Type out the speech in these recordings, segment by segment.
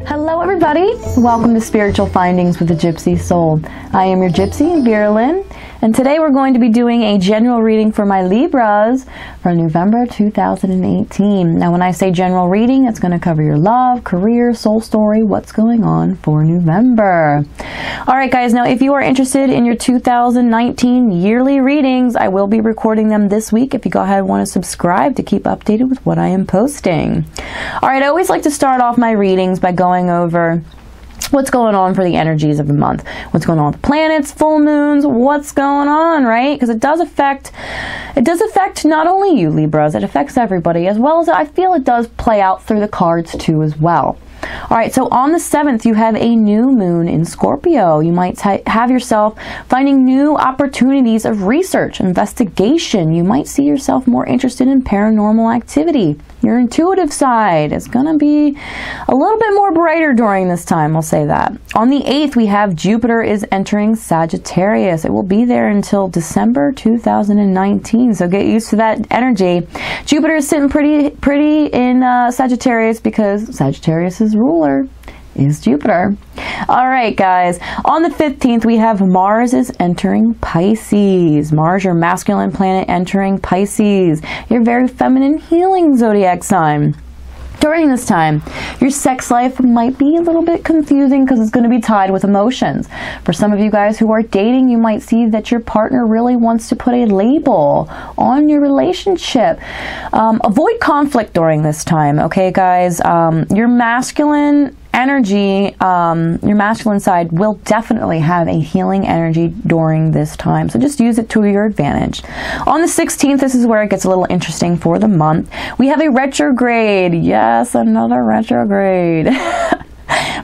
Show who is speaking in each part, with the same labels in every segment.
Speaker 1: Hello everybody! Welcome to Spiritual Findings with the Gypsy Soul. I am your Gypsy, Vera Lynn, and today we're going to be doing a general reading for my Libras for November 2018. Now when I say general reading, it's going to cover your love, career, soul story, what's going on for November. Alright guys, now if you are interested in your 2019 yearly readings, I will be recording them this week if you go ahead and want to subscribe to keep updated with what I am posting. Alright, I always like to start off my readings by going over what's going on for the energies of the month. What's going on with the planets, full moons, what's going on, right? Because it does affect not only you Libras, it affects everybody, as well as I feel it does play out through the cards too as well. Alright, so on the 7th, you have a new moon in Scorpio. You might have yourself finding new opportunities of research, investigation. You might see yourself more interested in paranormal activity. Your intuitive side is going to be a little bit more brighter during this time, I'll say that. On the 8th, we have Jupiter is entering Sagittarius. It will be there until December 2019, so get used to that energy. Jupiter is sitting pretty in Sagittarius because Sagittarius's ruler is Jupiter. Alright guys, on the 15th we have Mars is entering Pisces. Mars, your masculine planet, entering Pisces. Your very feminine healing zodiac sign. During this time, your sex life might be a little bit confusing because it's going to be tied with emotions. For some of you guys who are dating, you might see that your partner really wants to put a label on your relationship. Avoid conflict during this time, okay guys? Your masculine energy, your masculine side will definitely have a healing energy during this time. So just use it to your advantage. On the 16th, this is where it gets a little interesting for the month. We have a retrograde. Yes, another retrograde.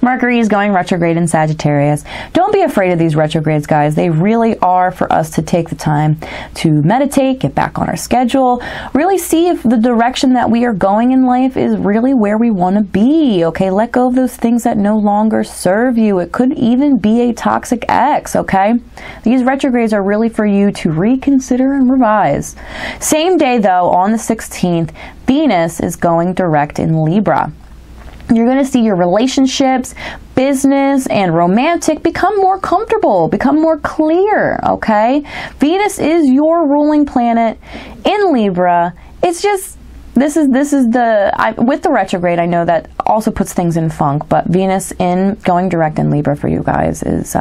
Speaker 1: Mercury is going retrograde in Sagittarius. Don't be afraid of these retrogrades, guys. They really are for us to take the time to meditate, get back on our schedule, really see if the direction that we are going in life is really where we want to be, okay? Let go of those things that no longer serve you. It could even be a toxic ex, okay? These retrogrades are really for you to reconsider and revise. Same day, though, on the 16th, Venus is going direct in Libra. You're going to see your relationships, business, and romantic become more comfortable, become more clear, okay? Venus is your ruling planet in Libra. It's just, this is with the retrograde, I know that also puts things in funk, but Venus in going direct in Libra for you guys is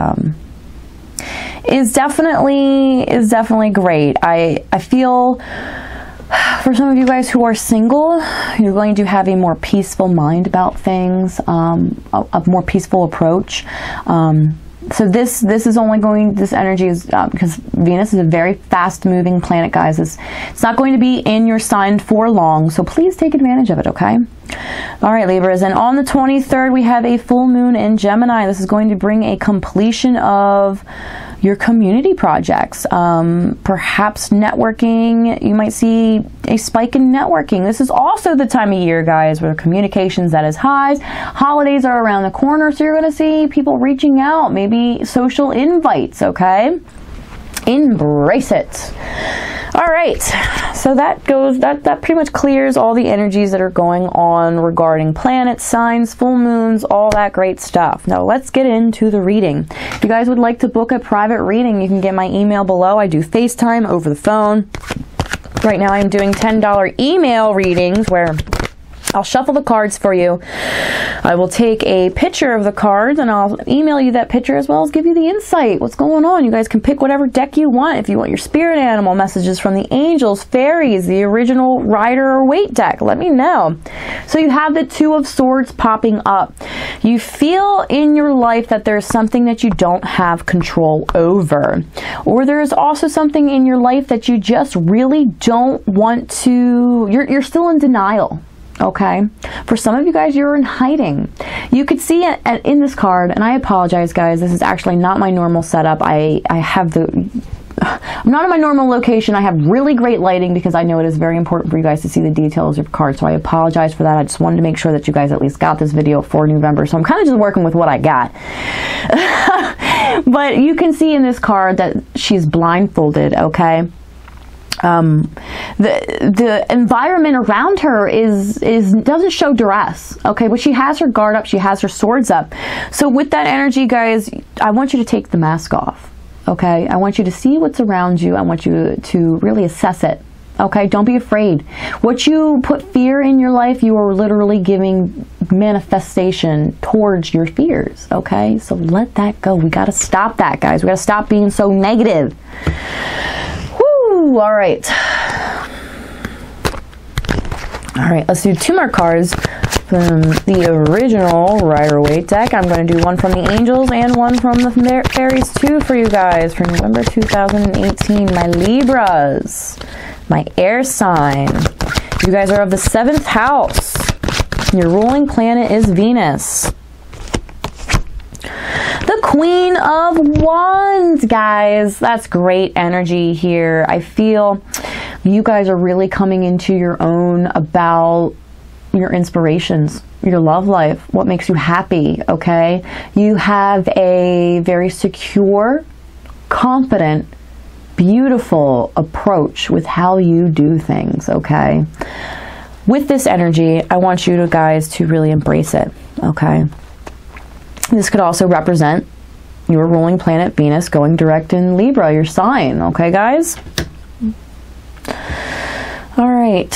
Speaker 1: definitely great. I feel for some of you guys who are single, you're going to have a more peaceful mind about things, a more peaceful approach. So this is only going, this energy is, because Venus is a very fast-moving planet, guys. It's not going to be in your sign for long, so please take advantage of it, okay? All right, Libras, and on the 23rd, we have a full moon in Gemini. This is going to bring a completion of your community projects, perhaps networking. You might see a spike in networking. This is also the time of year, guys, where communications that is high. Holidays are around the corner, so you're going to see people reaching out, maybe social invites, okay? Embrace it. All right, so that pretty much clears all the energies that are going on regarding planets, signs, full moons, all that great stuff. Now let's get into the reading. If you guys would like to book a private reading, you can get my email below. I do FaceTime over the phone. Right now I'm doing $10 email readings where I'll shuffle the cards for you. I will take a picture of the cards and I'll email you that picture as well as give you the insight. What's going on? You guys can pick whatever deck you want. If you want your spirit animal messages from the angels, fairies, the original Rider or Waite deck, let me know. So you have the Two of Swords popping up. You feel in your life that there's something that you don't have control over. Or there's also something in your life that you just really don't want to, you're still in denial. Okay, for some of you guys, you're in hiding. You could see it in this card, and I apologize, guys. This is actually not my normal setup. I'm not in my normal location. I have really great lighting because I know it is very important for you guys to see the details of cards. So I apologize for that. I just wanted to make sure that you guys at least got this video for November. So I'm kind of just working with what I got. But you can see in this card that she's blindfolded. Okay. The environment around her doesn't show duress, okay, but she has her guard up, she has her swords up. So with that energy, guys, I want you to take the mask off, okay? I want you to see what's around you. I want you to really assess it, okay? Don't be afraid. What you put fear in your life, you are literally giving manifestation towards your fears, okay? So let that go. We got to stop that, guys. We got to stop being so negative. Woo, all right. All right, let's do 2 more cards from the original Rider-Waite deck. I'm going to do one from the angels and one from the fairies too for you guys for November 2018. My Libras, my air sign. You guys are of the 7th house. Your ruling planet is Venus. The Queen of Wands, guys. That's great energy here. I feel you guys are really coming into your own about your inspirations, your love life, what makes you happy, okay? You have a very secure, confident, beautiful approach with how you do things, okay? With this energy, I want you guys to really embrace it, okay? This could also represent your ruling planet, Venus, going direct in Libra, your sign, okay, guys? All right.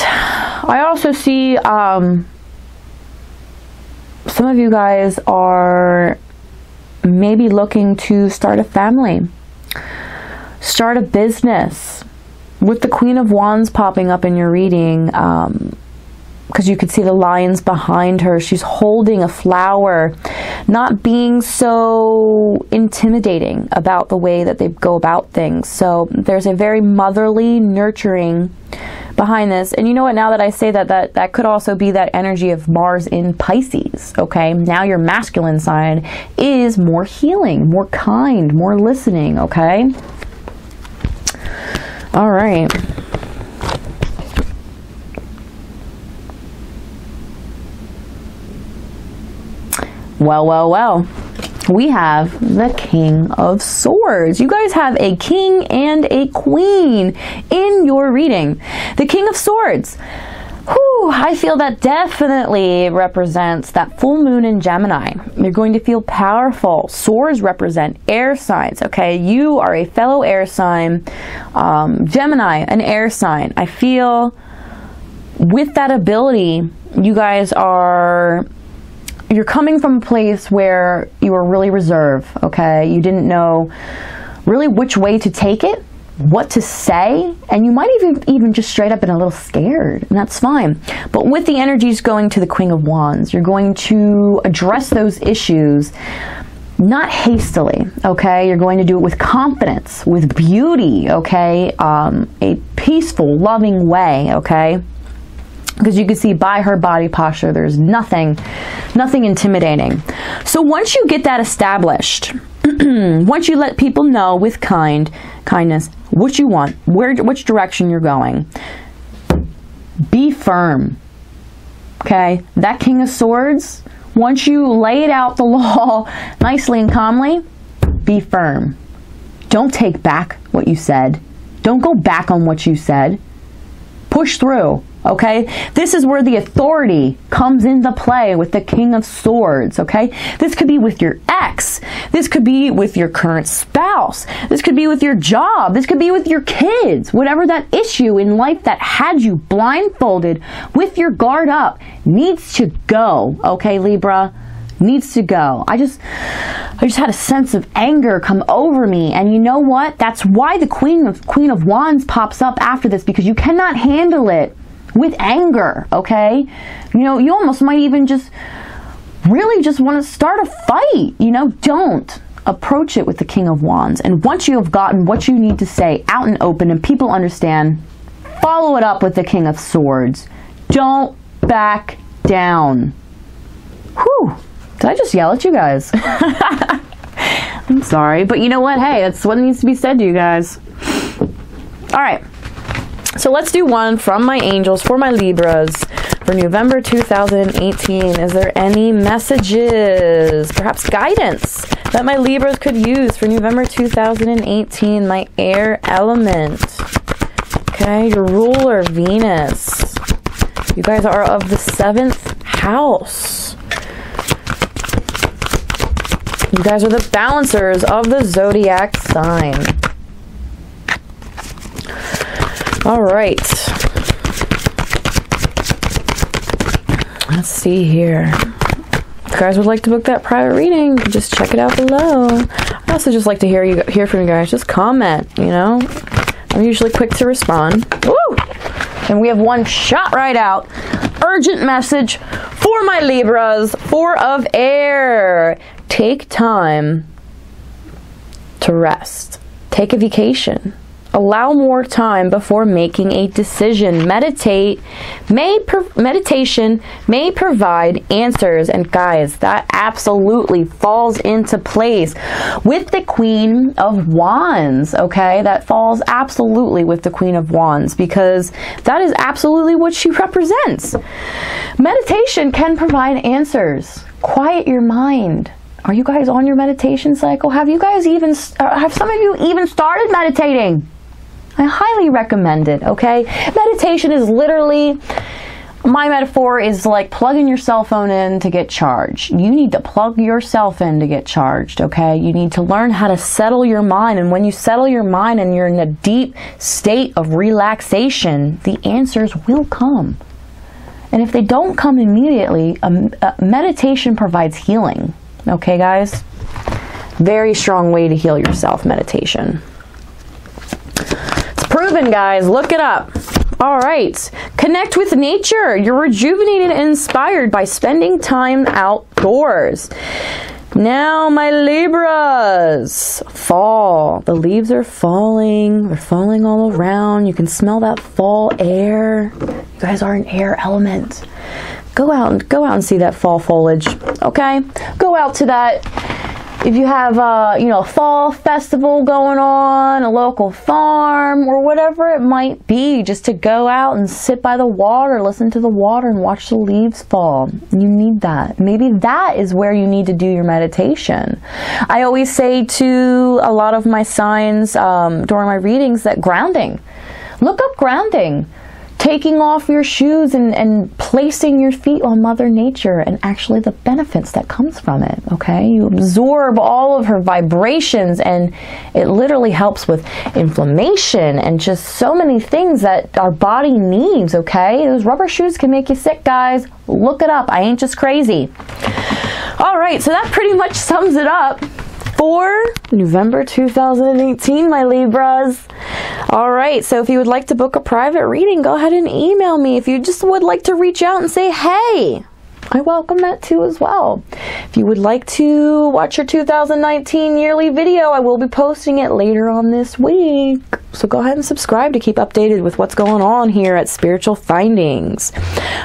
Speaker 1: I also see some of you guys are maybe looking to start a family, start a business. With the Queen of Wands popping up in your reading, because you could see the lions behind her. She's holding a flower, not being so intimidating about the way that they go about things. So there's a very motherly, nurturing behind this. And you know what, now that I say that, that could also be that energy of Mars in Pisces, okay? Now your masculine side is more healing, more kind, more listening, okay? All right. Well, well, well. We have the King of Swords. You guys have a king and a queen in your reading. The King of Swords. Whew, I feel that definitely represents that full moon in Gemini. You're going to feel powerful. Swords represent air signs, okay? You are a fellow air sign. Gemini, an air sign. I feel with that ability, you guys you're coming from a place where you were really reserved, okay? You didn't know really which way to take it, what to say, and you might even just straight up been a little scared, and that's fine. But with the energies going to the Queen of Wands, you're going to address those issues not hastily, okay? You're going to do it with confidence, with beauty, okay? A peaceful, loving way, okay? Because you can see by her body posture, there's nothing intimidating. So once you get that established, once you let people know with kindness what you want, which direction you're going, be firm, okay? That King of Swords, once you lay it out the law nicely and calmly, be firm. Don't take back what you said. Don't go back on what you said. Push through. Okay, this is where the authority comes into play with the King of Swords, okay? This could be with your ex. This could be with your current spouse. This could be with your job. This could be with your kids. Whatever that issue in life that had you blindfolded with your guard up needs to go, okay, Libra? Needs to go. I just had a sense of anger come over me, and you know what? That's why the Queen of Wands pops up after this, because you cannot handle it with anger, okay? You know, you almost might even just really just want to start a fight, you know? Don't approach it with the King of Wands. And once you have gotten what you need to say out and open and people understand, follow it up with the King of Swords. Don't back down. Whew. Did I just yell at you guys? I'm sorry, but you know what? Hey, that's what needs to be said to you guys. All right. So let's do one from my angels for my Libras for November 2018. Is there any messages, perhaps guidance, that my Libras could use for November 2018? My air element. Okay, your ruler, Venus. You guys are of the 7th house. You guys are the balancers of the zodiac sign. All right. Let's see here. If you guys would like to book that private reading, just check it out below. I also just like to hear from you guys. Just comment, you know. I'm usually quick to respond. Woo! And we have one shot right out. Urgent message for my Libras. 4 of air. Take time to rest. Take a vacation. Allow more time before making a decision. Meditation may provide answers. And guys, that absolutely falls into place with the Queen of Wands, okay? That falls absolutely with the Queen of Wands because that is absolutely what she represents. Meditation can provide answers. Quiet your mind. Are you guys on your meditation cycle? Have some of you even started meditating? I highly recommend it, okay? Meditation is literally, my metaphor is like plugging your cell phone in to get charged. You need to plug yourself in to get charged, okay? You need to learn how to settle your mind. And when you settle your mind and you're in a deep state of relaxation, the answers will come. And if they don't come immediately, meditation provides healing. Okay, guys? Very strong way to heal yourself, meditation. Proven, guys. Look it up. All right. Connect with nature. You're rejuvenated and inspired by spending time outdoors. Now, my Libras. Fall. The leaves are falling. They're falling all around. You can smell that fall air. You guys are an air element. Go out and see that fall foliage. Okay? Go out to that. If you have a fall festival going on, a local farm, or whatever it might be, just to go out and sit by the water, listen to the water, and watch the leaves fall. You need that. Maybe that is where you need to do your meditation. I always say to a lot of my signs during my readings that grounding. Look up grounding. Taking off your shoes and placing your feet on Mother Nature and actually the benefits that comes from it, okay? You absorb all of her vibrations and it literally helps with inflammation and just so many things that our body needs, okay? Those rubber shoes can make you sick, guys. Look it up. I ain't just crazy. All right, so that pretty much sums it up for November 2018, my Libras. All right, so if you would like to book a private reading, go ahead and email me. If you just would like to reach out and say, hey, I welcome that too as well. If you would like to watch your 2019 yearly video, I will be posting it later on this week. So go ahead and subscribe to keep updated with what's going on here at Spiritual Findings.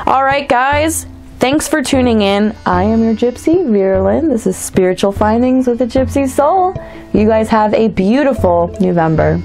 Speaker 1: All right, guys. Thanks for tuning in. I am your Gypsy, Virulyn. This is Spiritual Findings with the Gypsy Soul. You guys have a beautiful November.